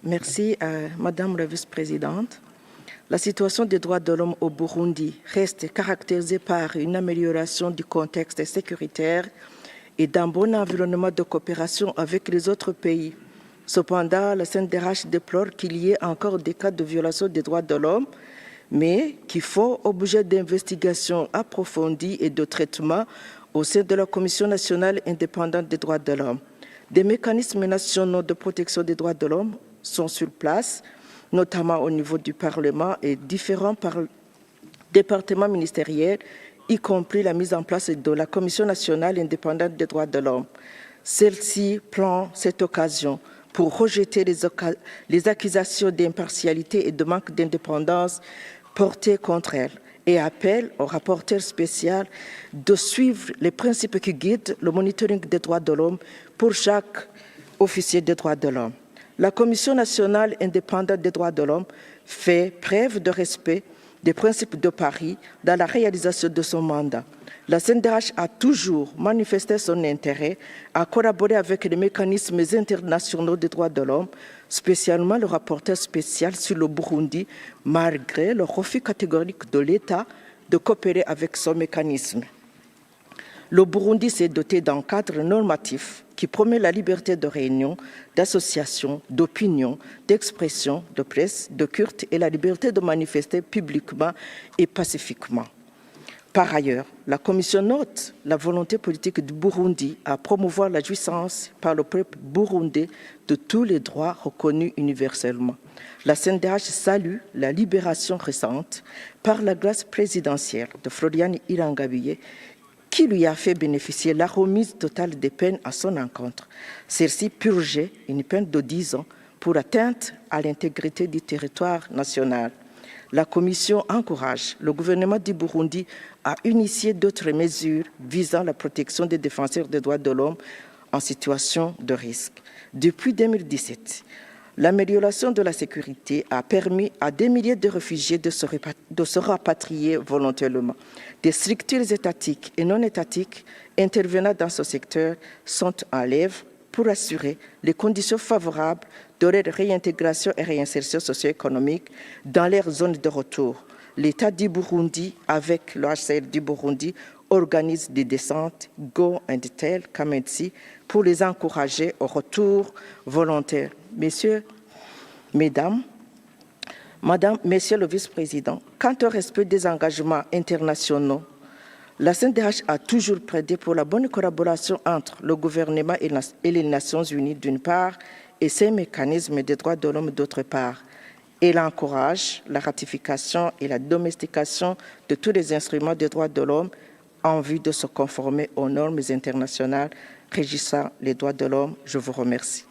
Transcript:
Merci, Madame la Vice-présidente. La situation des droits de l'homme au Burundi reste caractérisée par une amélioration du contexte sécuritaire et d'un bon environnement de coopération avec les autres pays. Cependant, la CNDH déplore qu'il y ait encore des cas de violation des droits de l'homme, mais qui font objet d'investigations approfondies et de traitement au sein de la Commission nationale indépendante des droits de l'homme. Des mécanismes nationaux de protection des droits de l'homme sont sur place, notamment au niveau du Parlement et différents départements ministériels, y compris la mise en place de la Commission nationale indépendante des droits de l'homme. Celle-ci prend cette occasion pour rejeter les accusations d'impartialité et de manque d'indépendance portées contre elle et appelle au rapporteur spécial de suivre les principes qui guident le monitoring des droits de l'homme pour chaque officier des droits de l'homme. La Commission nationale indépendante des droits de l'homme fait preuve de respect des principes de Paris dans la réalisation de son mandat. La CNDH a toujours manifesté son intérêt à collaborer avec les mécanismes internationaux des droits de l'homme, spécialement le rapporteur spécial sur le Burundi, malgré le refus catégorique de l'État de coopérer avec ce mécanisme. Le Burundi s'est doté d'un cadre normatif qui promet la liberté de réunion, d'association, d'opinion, d'expression, de presse, de culte et la liberté de manifester publiquement et pacifiquement. Par ailleurs, la Commission note la volonté politique du Burundi à promouvoir la jouissance par le peuple burundais de tous les droits reconnus universellement. La CNDH salue la libération récente par la grâce présidentielle de Florian Irangabiye qui lui a fait bénéficier la remise totale des peines à son encontre. Celle-ci purgeait une peine de 10 ans pour atteinte à l'intégrité du territoire national. La Commission encourage le gouvernement du Burundi à initier d'autres mesures visant la protection des défenseurs des droits de l'homme en situation de risque. Depuis 2017, l'amélioration de la sécurité a permis à des milliers de réfugiés de se rapatrier volontairement. Des structures étatiques et non étatiques intervenant dans ce secteur sont à l'œuvre pour assurer les conditions favorables de leur réintégration et réinsertion socio-économique dans leur zone de retour. L'État du Burundi, avec le HCR du Burundi, organise des descentes Go and Tell Kamenzi pour les encourager au retour volontaire. Messieurs, Mesdames, Madame, Messieurs le Vice-président, quant au respect des engagements internationaux, la CNDH a toujours plaidé pour la bonne collaboration entre le gouvernement et les Nations Unies d'une part et ces mécanismes des droits de l'homme d'autre part. Elle encourage la ratification et la domestication de tous les instruments des droits de l'homme en vue de se conformer aux normes internationales régissant les droits de l'homme. Je vous remercie.